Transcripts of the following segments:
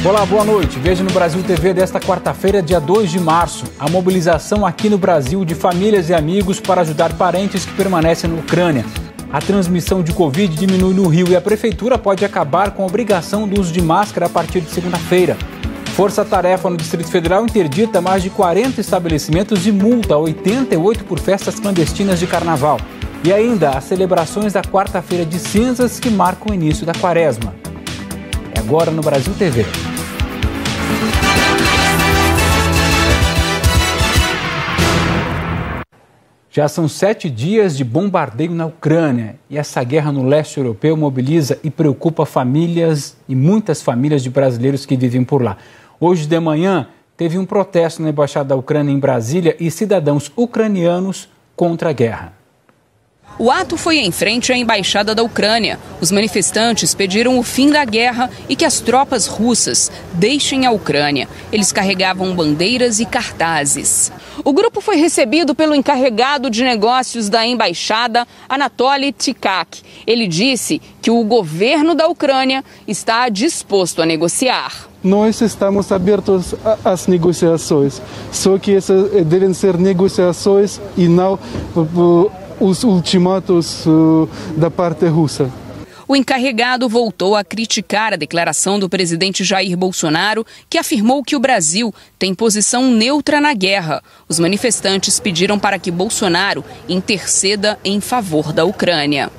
Olá, boa noite. Veja no Brasil TV desta quarta-feira, dia 2 de março, a mobilização aqui no Brasil de famílias e amigos para ajudar parentes que permanecem na Ucrânia. A transmissão de Covid diminui no Rio e a Prefeitura pode acabar com a obrigação do uso de máscara a partir de segunda-feira. Força-tarefa no Distrito Federal interdita mais de 40 estabelecimentos de multa, 88 por festas clandestinas de carnaval. E ainda as celebrações da quarta-feira de cinzas que marcam o início da quaresma. É agora no Brasil TV. Já são 7 dias de bombardeio na Ucrânia e essa guerra no leste europeu mobiliza e preocupa famílias e muitas famílias de brasileiros que vivem por lá. Hoje de manhã teve um protesto na Embaixada da Ucrânia em Brasília e cidadãos ucranianos contra a guerra. O ato foi em frente à Embaixada da Ucrânia. Os manifestantes pediram o fim da guerra e que as tropas russas deixem a Ucrânia. Eles carregavam bandeiras e cartazes. O grupo foi recebido pelo encarregado de negócios da Embaixada, Anatoly Tikak. Ele disse que o governo da Ucrânia está disposto a negociar. Nós estamos abertos às negociações, só que essas devem ser negociações e não os ultimatos da parte russa. O encarregado voltou a criticar a declaração do presidente Jair Bolsonaro, que afirmou que o Brasil tem posição neutra na guerra. Os manifestantes pediram para que Bolsonaro interceda em favor da Ucrânia.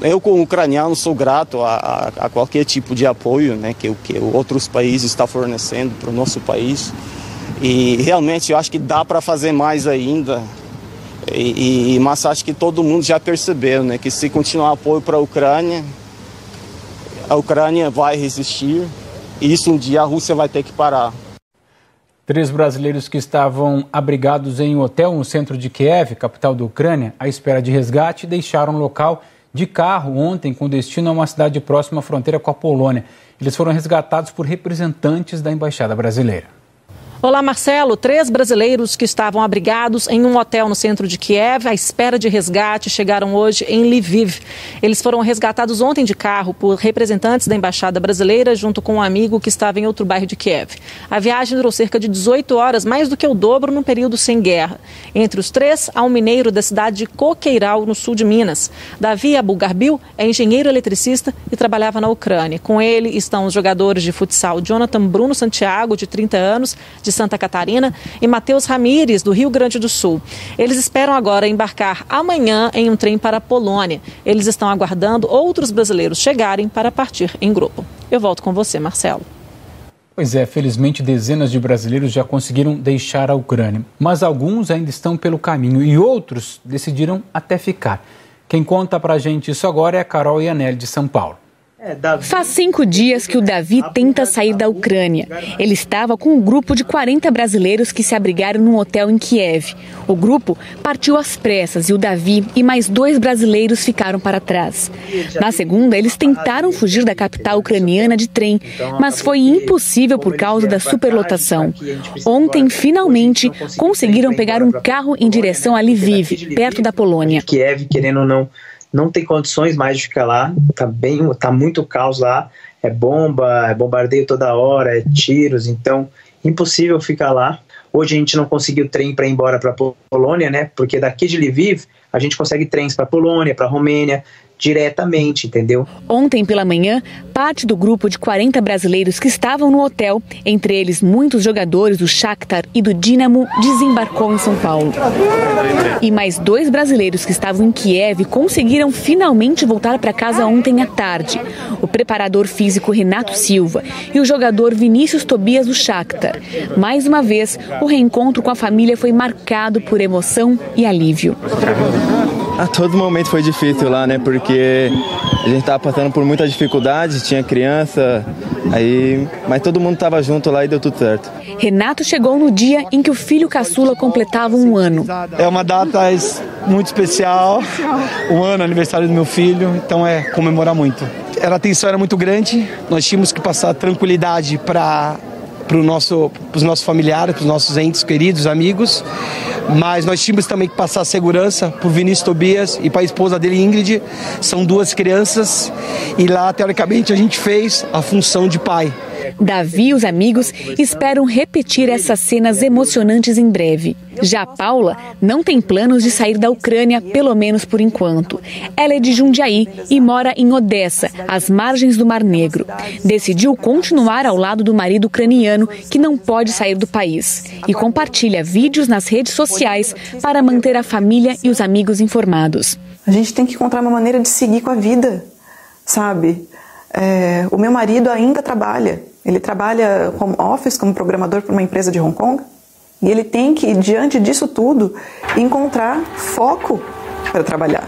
Eu, como ucraniano, sou grato a qualquer tipo de apoio, né, que outros países estão fornecendo para o nosso país. E realmente eu acho que dá para fazer mais ainda. Mas acho que todo mundo já percebeu, né, que se continuar apoio para a Ucrânia vai resistir e isso um dia a Rússia vai ter que parar. 3 brasileiros que estavam abrigados em um hotel no centro de Kiev, capital da Ucrânia, à espera de resgate, deixaram o local de carro ontem com destino a uma cidade próxima à fronteira com a Polônia. Eles foram resgatados por representantes da Embaixada Brasileira. Olá, Marcelo. 3 brasileiros que estavam abrigados em um hotel no centro de Kiev, à espera de resgate, chegaram hoje em Lviv. Eles foram resgatados ontem de carro por representantes da Embaixada Brasileira, junto com um amigo que estava em outro bairro de Kiev. A viagem durou cerca de 18 horas, mais do que o dobro num período sem guerra. Entre os 3, há um mineiro da cidade de Coqueiral, no sul de Minas. Davi Abugarbil é engenheiro eletricista e trabalhava na Ucrânia. Com ele estão os jogadores de futsal Jonathan Bruno Santiago, de 30 anos, de Santa Catarina, e Matheus Ramires, do Rio Grande do Sul. Eles esperam agora embarcar amanhã em um trem para a Polônia. Eles estão aguardando outros brasileiros chegarem para partir em grupo. Eu volto com você, Marcelo. Pois é, felizmente dezenas de brasileiros já conseguiram deixar a Ucrânia, mas alguns ainda estão pelo caminho e outros decidiram até ficar. Quem conta pra gente isso agora é a Carol Ianelli, de São Paulo. Faz 5 dias que o Davi tenta sair da Ucrânia. Ele estava com um grupo de 40 brasileiros que se abrigaram num hotel em Kiev. O grupo partiu às pressas e o Davi e mais 2 brasileiros ficaram para trás. Na segunda, eles tentaram fugir da capital ucraniana de trem, mas foi impossível por causa da superlotação. Ontem, finalmente, conseguiram pegar um carro em direção a Lviv, perto da Polônia. Kiev, querendo ou não tem condições mais de ficar lá, tá muito caos lá, é bomba, é bombardeio toda hora, é tiros, então impossível ficar lá. Hoje a gente não conseguiu trem para ir embora para a Polônia, né? Porque daqui de Lviv a gente consegue trens para a Polônia, para a Romênia, diretamente, entendeu? Ontem pela manhã, parte do grupo de 40 brasileiros que estavam no hotel, entre eles muitos jogadores do Shakhtar e do Dinamo, desembarcou em São Paulo. E mais 2 brasileiros que estavam em Kiev conseguiram finalmente voltar para casa ontem à tarde. O preparador físico Renato Silva e o jogador Vinícius Tobias do Shakhtar. Mais uma vez, o reencontro com a família foi marcado por emoção e alívio. A todo momento foi difícil lá, né? Porque a gente estava passando por muita dificuldade, tinha criança, mas todo mundo estava junto lá e deu tudo certo. Renato chegou no dia em que o filho caçula completava 1 ano. É uma data muito especial, 1 ano, aniversário do meu filho, então é comemorar muito. A tensão era muito grande, nós tínhamos que passar tranquilidade para os nossos familiares, para os nossos entes queridos, amigos, mas nós tínhamos também que passar segurança para o Vinícius Tobias e para a esposa dele, Ingrid. São 2 crianças e lá, teoricamente, a gente fez a função de pai. Davi e os amigos esperam repetir essas cenas emocionantes em breve. Já Paula não tem planos de sair da Ucrânia, pelo menos por enquanto. Ela é de Jundiaí e mora em Odessa, às margens do Mar Negro. Decidiu continuar ao lado do marido ucraniano, que não pode sair do país, e compartilha vídeos nas redes sociais para manter a família e os amigos informados. A gente tem que encontrar uma maneira de seguir com a vida, sabe? O meu marido ainda trabalha. Ele trabalha home office como programador para uma empresa de Hong Kong. E ele tem que, diante disso tudo, encontrar foco para trabalhar.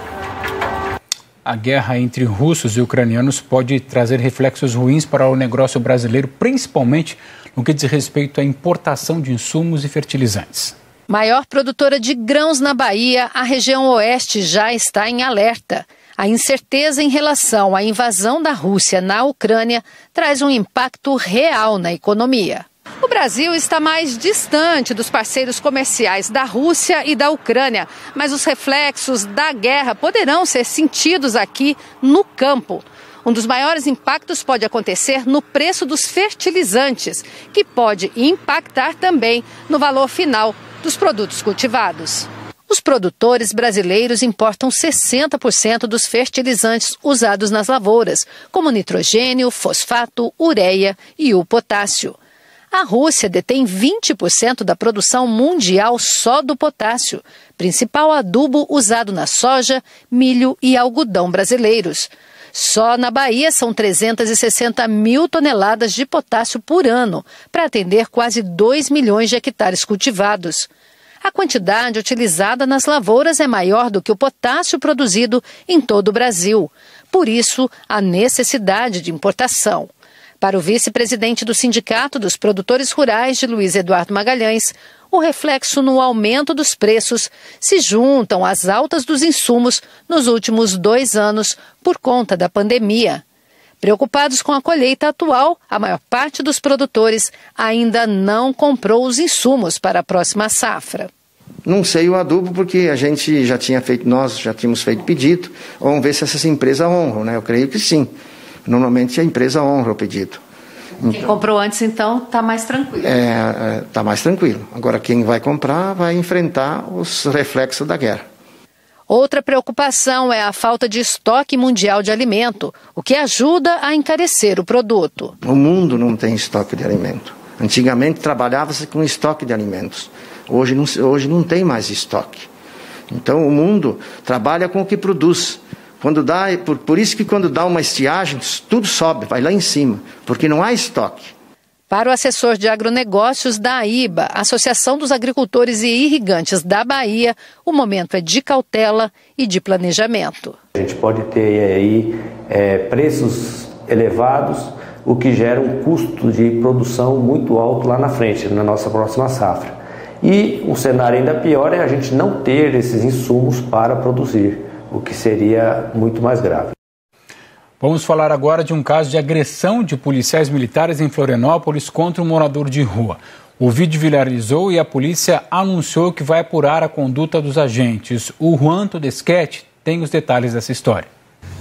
A guerra entre russos e ucranianos pode trazer reflexos ruins para o negócio brasileiro, principalmente no que diz respeito à importação de insumos e fertilizantes. Maior produtora de grãos na Bahia, a região oeste já está em alerta. A incerteza em relação à invasão da Rússia na Ucrânia traz um impacto real na economia. O Brasil está mais distante dos parceiros comerciais da Rússia e da Ucrânia, mas os reflexos da guerra poderão ser sentidos aqui no campo. Um dos maiores impactos pode acontecer no preço dos fertilizantes, que pode impactar também no valor final dos produtos cultivados. Os produtores brasileiros importam 60% dos fertilizantes usados nas lavouras, como nitrogênio, fosfato, ureia e o potássio. A Rússia detém 20% da produção mundial só do potássio, principal adubo usado na soja, milho e algodão brasileiros. Só na Bahia são 360 mil toneladas de potássio por ano, para atender quase 2 milhões de hectares cultivados. A quantidade utilizada nas lavouras é maior do que o potássio produzido em todo o Brasil. Por isso, a necessidade de importação. Para o vice-presidente do Sindicato dos Produtores Rurais, de Luiz Eduardo Magalhães, o reflexo no aumento dos preços se juntam às altas dos insumos nos últimos 2 anos por conta da pandemia. Preocupados com a colheita atual, a maior parte dos produtores ainda não comprou os insumos para a próxima safra. Não sei o adubo porque a gente nós já tínhamos feito pedido. Vamos ver se essas empresas honram, né? Eu creio que sim. Normalmente a empresa honra o pedido. Quem comprou antes, então, está mais tranquilo. Está mais tranquilo. Agora, quem vai comprar vai enfrentar os reflexos da guerra. Outra preocupação é a falta de estoque mundial de alimento, o que ajuda a encarecer o produto. O mundo não tem estoque de alimento. Antigamente trabalhava-se com estoque de alimentos. Hoje não tem mais estoque. Então o mundo trabalha com o que produz. Por isso que quando dá uma estiagem, tudo sobe, vai lá em cima, porque não há estoque. Para o assessor de agronegócios da AIBA, Associação dos Agricultores e Irrigantes da Bahia, o momento é de cautela e de planejamento. A gente pode ter aí preços elevados, o que gera um custo de produção muito alto lá na frente, na nossa próxima safra. E um cenário ainda pior é a gente não ter esses insumos para produzir, o que seria muito mais grave. Vamos falar agora de um caso de agressão de policiais militares em Florianópolis contra um morador de rua. O vídeo viralizou e a polícia anunciou que vai apurar a conduta dos agentes. O Juan Todesquete tem os detalhes dessa história.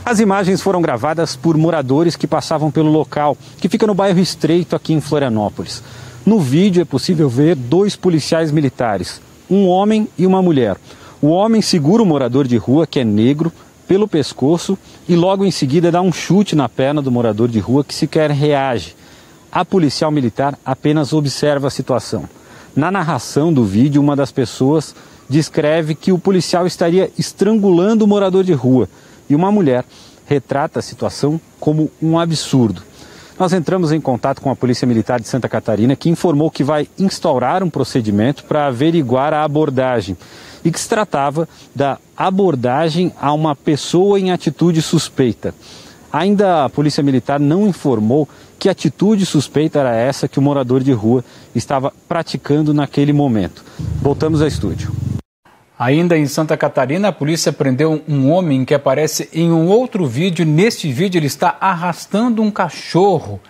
As imagens foram gravadas por moradores que passavam pelo local, que fica no bairro Estreito, aqui em Florianópolis. No vídeo é possível ver 2 policiais militares, um homem e uma mulher. O homem segura o morador de rua, que é negro, pelo pescoço e logo em seguida dá um chute na perna do morador de rua, que sequer reage. A policial militar apenas observa a situação. Na narração do vídeo, uma das pessoas descreve que o policial estaria estrangulando o morador de rua e uma mulher retrata a situação como um absurdo. Nós entramos em contato com a Polícia Militar de Santa Catarina, que informou que vai instaurar um procedimento para averiguar a abordagem e que se tratava da abordagem a uma pessoa em atitude suspeita. Ainda a Polícia Militar não informou que atitude suspeita era essa que o morador de rua estava praticando naquele momento. Voltamos ao estúdio. Ainda em Santa Catarina, a polícia prendeu um homem que aparece em um outro vídeo. Neste vídeo ele está arrastando um cachorro.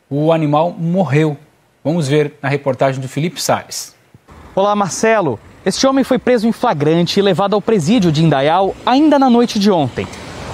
O animal morreu. Vamos ver na reportagem do Felipe Salles. Olá, Marcelo. Este homem foi preso em flagrante e levado ao presídio de Indaial ainda na noite de ontem.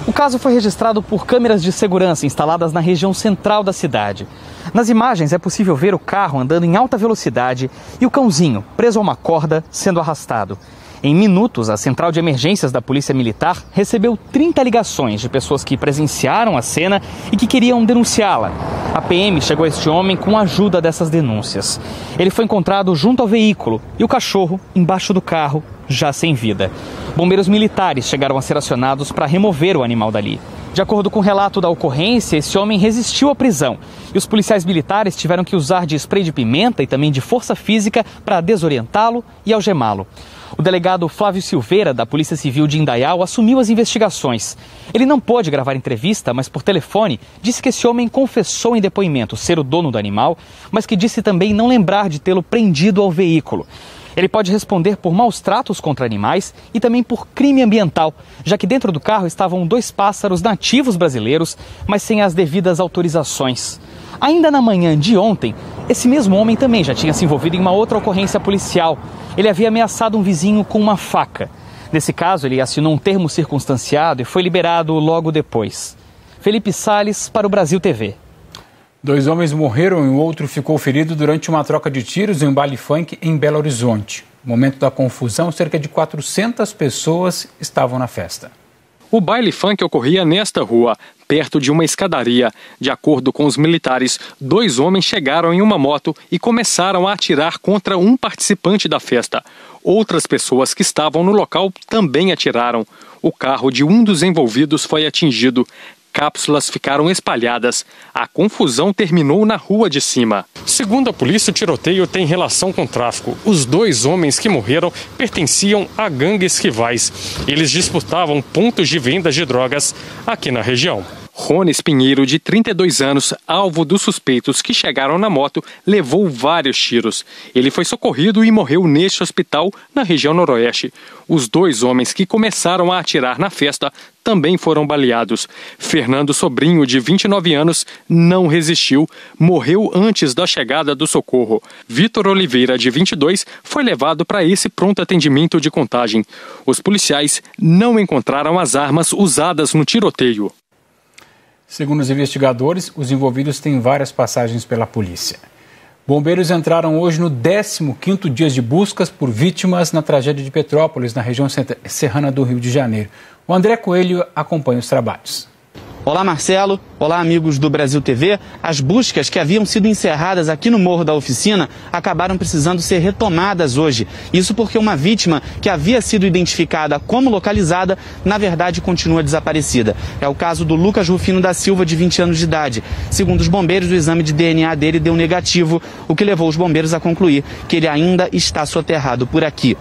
O caso foi registrado por câmeras de segurança instaladas na região central da cidade. Nas imagens é possível ver o carro andando em alta velocidade e o cãozinho, preso a uma corda, sendo arrastado. Em minutos, a central de emergências da Polícia Militar recebeu 30 ligações de pessoas que presenciaram a cena e que queriam denunciá-la. A PM chegou a este homem com a ajuda dessas denúncias. Ele foi encontrado junto ao veículo e o cachorro embaixo do carro, já sem vida. Bombeiros militares chegaram a ser acionados para remover o animal dali. De acordo com o relato da ocorrência, esse homem resistiu à prisão e os policiais militares tiveram que usar de spray de pimenta e também de força física para desorientá-lo e algemá-lo. O delegado Flávio Silveira, da Polícia Civil de Indaial, assumiu as investigações. Ele não pôde gravar entrevista, mas por telefone disse que esse homem confessou em depoimento ser o dono do animal, mas que disse também não lembrar de tê-lo prendido ao veículo. Ele pode responder por maus tratos contra animais e também por crime ambiental, já que dentro do carro estavam 2 pássaros nativos brasileiros, mas sem as devidas autorizações. Ainda na manhã de ontem, esse mesmo homem também já tinha se envolvido em uma outra ocorrência policial. Ele havia ameaçado um vizinho com uma faca. Nesse caso, ele assinou um termo circunstanciado e foi liberado logo depois. Felipe Salles para o Brasil TV. 2 homens morreram e o outro ficou ferido durante uma troca de tiros em um baile funk em Belo Horizonte. No momento da confusão, cerca de 400 pessoas estavam na festa. O baile funk ocorria nesta rua, perto de uma escadaria. De acordo com os militares, 2 homens chegaram em uma moto e começaram a atirar contra um participante da festa. Outras pessoas que estavam no local também atiraram. O carro de um dos envolvidos foi atingido. Cápsulas ficaram espalhadas. A confusão terminou na rua de cima. Segundo a polícia, o tiroteio tem relação com tráfico. Os 2 homens que morreram pertenciam a gangues rivais. Eles disputavam pontos de venda de drogas aqui na região. Rones Pinheiro, de 32 anos, alvo dos suspeitos que chegaram na moto, levou vários tiros. Ele foi socorrido e morreu neste hospital na região noroeste. Os 2 homens que começaram a atirar na festa também foram baleados. Fernando Sobrinho, de 29 anos, não resistiu, morreu antes da chegada do socorro. Vitor Oliveira, de 22, foi levado para esse pronto atendimento de Contagem. Os policiais não encontraram as armas usadas no tiroteio. Segundo os investigadores, os envolvidos têm várias passagens pela polícia. Bombeiros entraram hoje no 15º dia de buscas por vítimas na tragédia de Petrópolis, na região serrana do Rio de Janeiro. O André Coelho acompanha os trabalhos. Olá, Marcelo. Olá, amigos do Brasil TV. As buscas que haviam sido encerradas aqui no Morro da Oficina acabaram precisando ser retomadas hoje. Isso porque uma vítima que havia sido identificada como localizada, na verdade, continua desaparecida. É o caso do Lucas Rufino da Silva, de 20 anos de idade. Segundo os bombeiros, o exame de DNA dele deu negativo, o que levou os bombeiros a concluir que ele ainda está soterrado por aqui.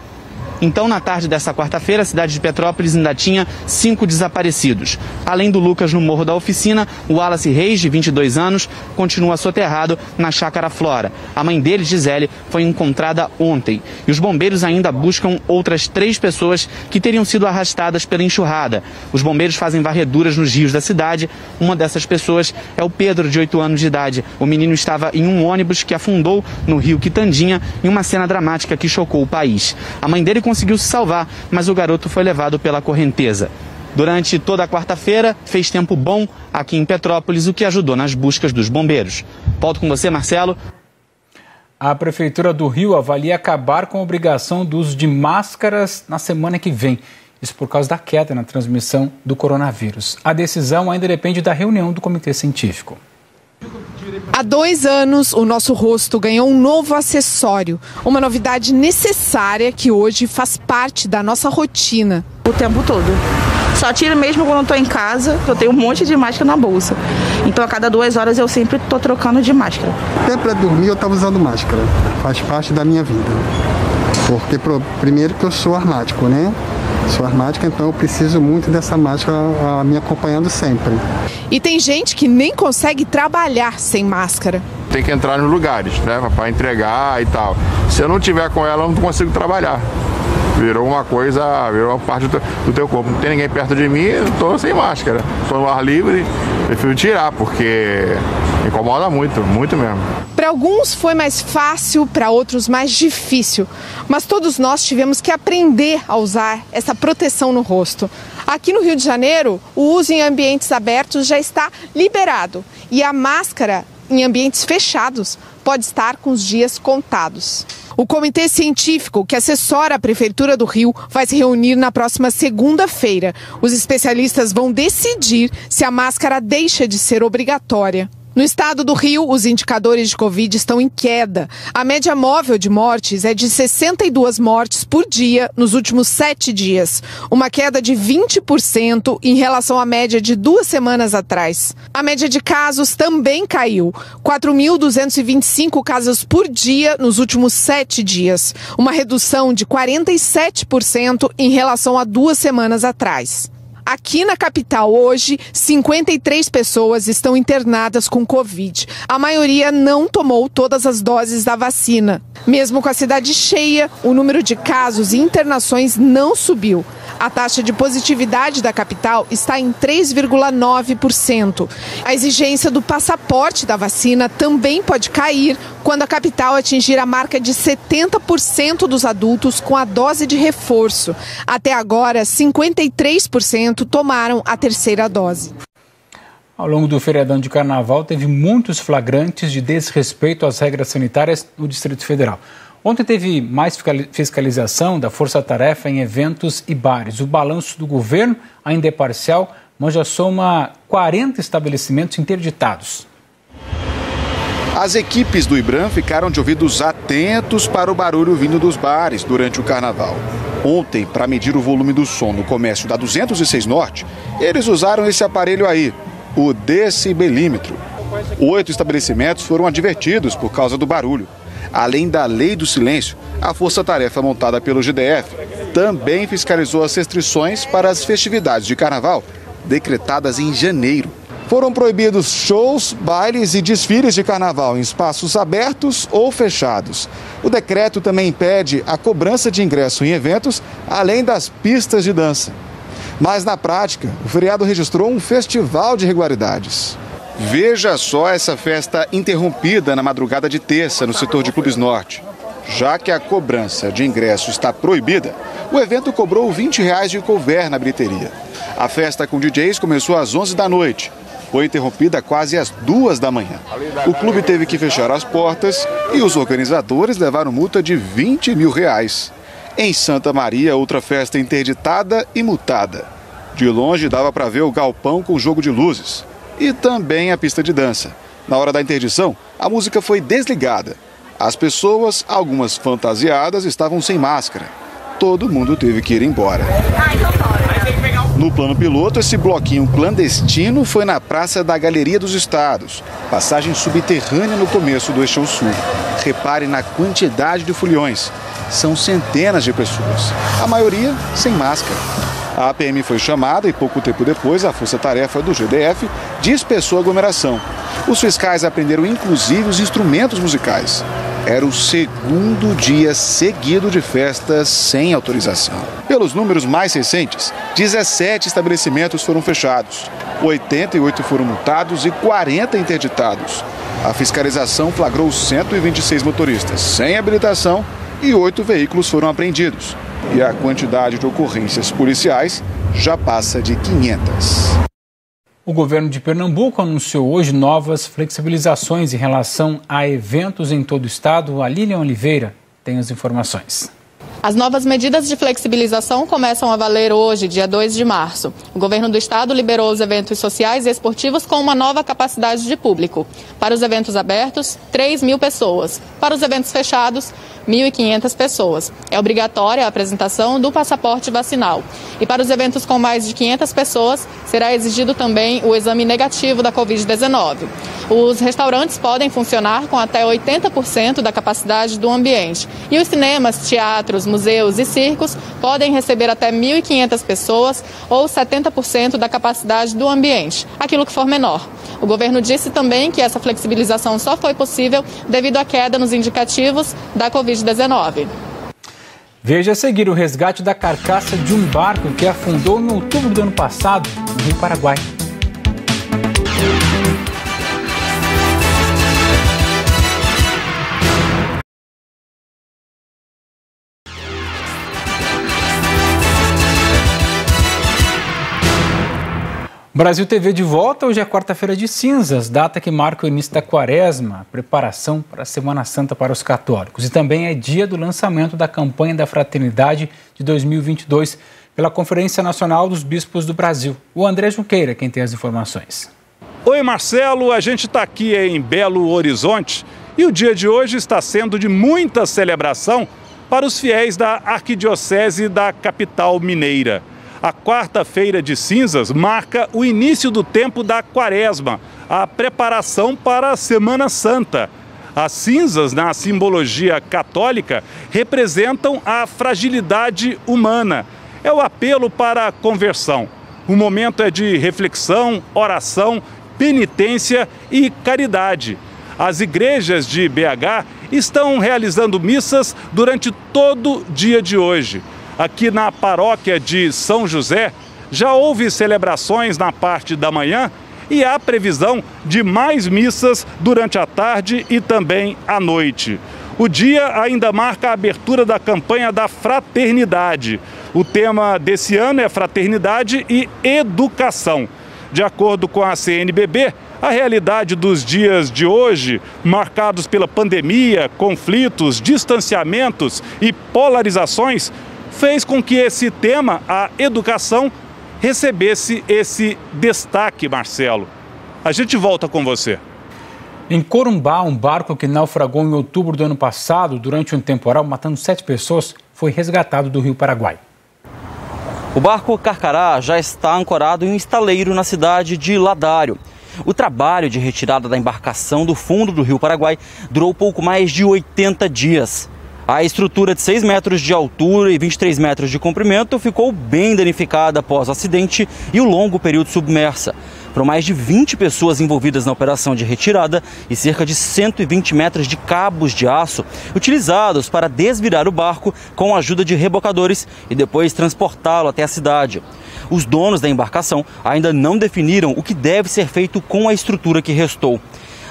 Então, na tarde dessa quarta-feira, a cidade de Petrópolis ainda tinha 5 desaparecidos. Além do Lucas no Morro da Oficina, o Wallace Reis, de 22 anos, continua soterrado na Chácara Flora. A mãe dele, Gisele, foi encontrada ontem. E os bombeiros ainda buscam outras 3 pessoas que teriam sido arrastadas pela enxurrada. Os bombeiros fazem varreduras nos rios da cidade. Uma dessas pessoas é o Pedro, de 8 anos de idade. O menino estava em um ônibus que afundou no rio Quitandinha em uma cena dramática que chocou o país. A mãe dele conseguiu se salvar, mas o garoto foi levado pela correnteza. Durante toda a quarta-feira, fez tempo bom aqui em Petrópolis, o que ajudou nas buscas dos bombeiros. Volto com você, Marcelo. A Prefeitura do Rio avalia acabar com a obrigação do uso de máscaras na semana que vem. Isso por causa da queda na transmissão do coronavírus. A decisão ainda depende da reunião do Comitê Científico. Há 2 anos, o nosso rosto ganhou um novo acessório, uma novidade necessária que hoje faz parte da nossa rotina. O tempo todo. Só tiro mesmo quando eu estou em casa, eu tenho um monte de máscara na bolsa. Então a cada 2 horas eu sempre estou trocando de máscara. Até para dormir eu estava usando máscara, faz parte da minha vida. Porque primeiro que eu sou asmático, né? Sou asmático, então eu preciso muito dessa máscara me acompanhando sempre. E tem gente que nem consegue trabalhar sem máscara. Tem que entrar nos lugares, né, para entregar e tal. Se eu não tiver com ela, eu não consigo trabalhar. Virou uma coisa, virou uma parte do teu corpo. Não tem ninguém perto de mim, eu estou sem máscara. Estou no ar livre, prefiro tirar, porque Incomoda muito, muito mesmo. Para alguns foi mais fácil, para outros mais difícil. Mas todos nós tivemos que aprender a usar essa proteção no rosto. Aqui no Rio de Janeiro, o uso em ambientes abertos já está liberado. E a máscara em ambientes fechados pode estar com os dias contados. O comitê científico que assessora a Prefeitura do Rio vai se reunir na próxima segunda-feira. Os especialistas vão decidir se a máscara deixa de ser obrigatória. No estado do Rio, os indicadores de Covid estão em queda. A média móvel de mortes é de 62 mortes por dia nos últimos 7 dias. Uma queda de 20% em relação à média de 2 semanas atrás. A média de casos também caiu. 4.225 casos por dia nos últimos 7 dias. Uma redução de 47% em relação a 2 semanas atrás. Aqui na capital, hoje, 53 pessoas estão internadas com Covid. A maioria não tomou todas as doses da vacina. Mesmo com a cidade cheia, o número de casos e internações não subiu. A taxa de positividade da capital está em 3,9%. A exigência do passaporte da vacina também pode cair quando a capital atingir a marca de 70% dos adultos com a dose de reforço. Até agora, 53% tomaram a terceira dose. Ao longo do feriadão de carnaval, teve muitos flagrantes de desrespeito às regras sanitárias no Distrito Federal. Ontem teve mais fiscalização da Força Tarefa em eventos e bares. O balanço do governo ainda é parcial, mas já soma 40 estabelecimentos interditados. As equipes do IBRAM ficaram de ouvidos atentos para o barulho vindo dos bares durante o carnaval. Ontem, para medir o volume do som no comércio da 206 Norte, eles usaram esse aparelho aí, o decibelímetro. 8 estabelecimentos foram advertidos por causa do barulho. Além da lei do silêncio, a força-tarefa montada pelo GDF também fiscalizou as restrições para as festividades de carnaval, decretadas em janeiro. Foram proibidos shows, bailes e desfiles de carnaval em espaços abertos ou fechados. O decreto também impede a cobrança de ingresso em eventos, além das pistas de dança. Mas, na prática, o feriado registrou um festival de irregularidades. Veja só essa festa interrompida na madrugada de terça no setor de Clubes Norte. Já que a cobrança de ingresso está proibida, o evento cobrou R$20 de couvert na bilheteria. A festa com DJs começou às 11 da noite. Foi interrompida quase às 2 da manhã. O clube teve que fechar as portas e os organizadores levaram multa de R$20 mil. Em Santa Maria, outra festa interditada e multada. De longe dava para ver o galpão com jogo de luzes. E também a pista de dança. Na hora da interdição, a música foi desligada. As pessoas, algumas fantasiadas, estavam sem máscara. Todo mundo teve que ir embora. No plano piloto, esse bloquinho clandestino foi na Praça da Galeria dos Estados, passagem subterrânea no começo do Eixão Sul. Repare na quantidade de foliões. São centenas de pessoas, a maioria sem máscara. A APM foi chamada e pouco tempo depois a força-tarefa do GDF dispersou a aglomeração. Os fiscais apreenderam inclusive os instrumentos musicais. Era o segundo dia seguido de festas sem autorização. Pelos números mais recentes, 17 estabelecimentos foram fechados, 88 foram multados e 40 interditados. A fiscalização flagrou 126 motoristas sem habilitação e 8 veículos foram apreendidos. E a quantidade de ocorrências policiais já passa de 500. O governo de Pernambuco anunciou hoje novas flexibilizações em relação a eventos em todo o estado. A Lilian Oliveira tem as informações. As novas medidas de flexibilização começam a valer hoje, dia 2 de março. O governo do estado liberou os eventos sociais e esportivos com uma nova capacidade de público. Para os eventos abertos, 3.000 pessoas. Para os eventos fechados, 1.500 pessoas. É obrigatória a apresentação do passaporte vacinal. E para os eventos com mais de 500 pessoas, será exigido também o exame negativo da Covid-19. Os restaurantes podem funcionar com até 80% da capacidade do ambiente. E os cinemas, teatros, museus e circos podem receber até 1.500 pessoas ou 70% da capacidade do ambiente, aquilo que for menor. O governo disse também que essa flexibilização só foi possível devido à queda nos indicativos da Covid-19. Veja a seguir o resgate da carcaça de um barco que afundou em outubro do ano passado, no Rio Paraguai. Brasil TV de volta, hoje é quarta-feira de cinzas, data que marca o início da quaresma, preparação para a Semana Santa para os católicos. E também é dia do lançamento da campanha da Fraternidade de 2022 pela Conferência Nacional dos Bispos do Brasil. O André Junqueira quem tem as informações. Oi Marcelo, a gente está aqui em Belo Horizonte e o dia de hoje está sendo de muita celebração para os fiéis da Arquidiocese da capital mineira. A quarta-feira de cinzas marca o início do tempo da quaresma, a preparação para a Semana Santa. As cinzas, na simbologia católica, representam a fragilidade humana. É o apelo para a conversão. O momento é de reflexão, oração, penitência e caridade. As igrejas de BH estão realizando missas durante todo o dia de hoje. Aqui na paróquia de São José, já houve celebrações na parte da manhã e há previsão de mais missas durante a tarde e também à noite. O dia ainda marca a abertura da campanha da Fraternidade. O tema desse ano é Fraternidade e Educação. De acordo com a CNBB, a realidade dos dias de hoje, marcados pela pandemia, conflitos, distanciamentos e polarizações, fez com que esse tema, a educação, recebesse esse destaque, Marcelo. A gente volta com você. Em Corumbá, um barco que naufragou em outubro do ano passado, durante um temporal, matando 7 pessoas, foi resgatado do Rio Paraguai. O barco Carcará já está ancorado em um estaleiro na cidade de Ladário. O trabalho de retirada da embarcação do fundo do Rio Paraguai durou pouco mais de 80 dias. A estrutura de 6 metros de altura e 23 metros de comprimento ficou bem danificada após o acidente e o longo período submersa. Foram mais de 20 pessoas envolvidas na operação de retirada e cerca de 120 metros de cabos de aço utilizados para desvirar o barco com a ajuda de rebocadores e depois transportá-lo até a cidade. Os donos da embarcação ainda não definiram o que deve ser feito com a estrutura que restou.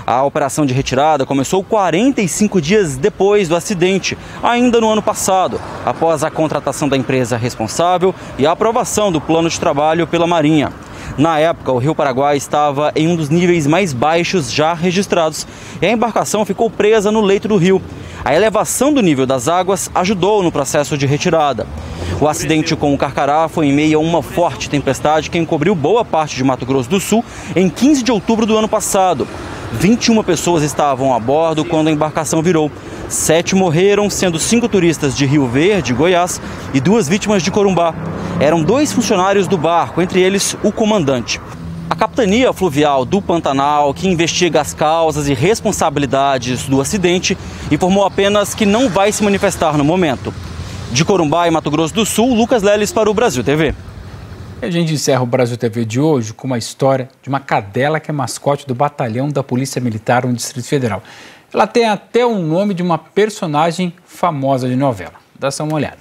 A operação de retirada começou 45 dias depois do acidente, ainda no ano passado, após a contratação da empresa responsável e a aprovação do plano de trabalho pela Marinha. Na época, o Rio Paraguai estava em um dos níveis mais baixos já registrados e a embarcação ficou presa no leito do rio. A elevação do nível das águas ajudou no processo de retirada. O acidente com o Carcará foi em meio a uma forte tempestade que encobriu boa parte de Mato Grosso do Sul em 15 de outubro do ano passado. 21 pessoas estavam a bordo quando a embarcação virou. 7 morreram, sendo 5 turistas de Rio Verde, Goiás, e 2 vítimas de Corumbá. Eram 2 funcionários do barco, entre eles o comandante. A Capitania Fluvial do Pantanal, que investiga as causas e responsabilidades do acidente, informou apenas que não vai se manifestar no momento. De Corumbá e Mato Grosso do Sul, Lucas Leles para o Brasil TV. E a gente encerra o Brasil TV de hoje com uma história de uma cadela que é mascote do batalhão da Polícia Militar no Distrito Federal. Ela tem até o nome de uma personagem famosa de novela. Dá só uma olhada.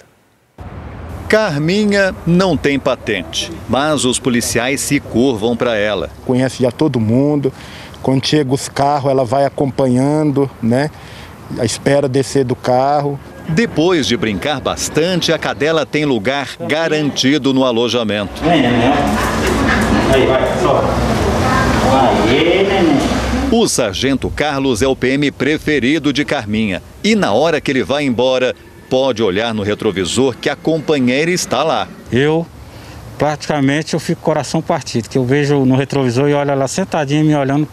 Carminha não tem patente, mas os policiais se curvam para ela. Conhece já todo mundo, quando chega os carros ela vai acompanhando, né? A espera descer do carro. Depois de brincar bastante, a cadela tem lugar garantido no alojamento. Aí, vai, sobe. Aí, neném. O sargento Carlos é o PM preferido de Carminha. E na hora que ele vai embora, pode olhar no retrovisor que a companheira está lá. Eu fico coração partido, que eu vejo no retrovisor e olho ela sentadinha me olhando,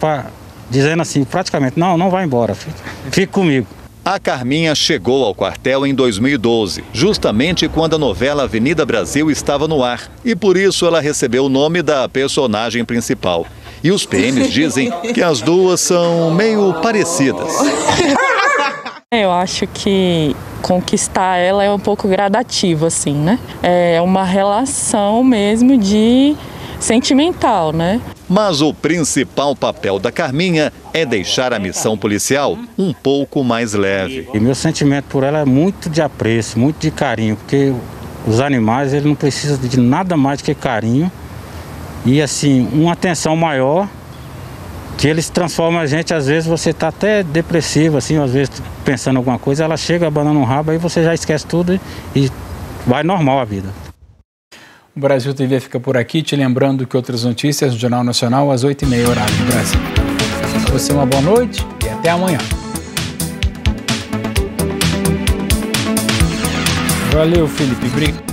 dizendo assim, praticamente, não vai embora, fique comigo. A Carminha chegou ao quartel em 2012, justamente quando a novela Avenida Brasil estava no ar. E por isso ela recebeu o nome da personagem principal. E os PMs dizem que as duas são meio parecidas. Eu acho que conquistar ela é um pouco gradativo, assim, né? É uma relação mesmo de sentimental, né? Mas o principal papel da Carminha é deixar a missão policial um pouco mais leve. E meu sentimento por ela é muito de apreço, muito de carinho, porque os animais eles não precisam de nada mais do que carinho e assim, uma atenção maior, que eles transformam a gente, às vezes você está até depressivo, assim, às vezes pensando em alguma coisa, ela chega, abanando um rabo, aí você já esquece tudo e vai normal a vida. O O Brasil TV fica por aqui, te lembrando que outras notícias no Jornal Nacional às 8h30, horário do Brasil. Para você uma boa noite e até amanhã. Valeu, Felipe. Obrigado.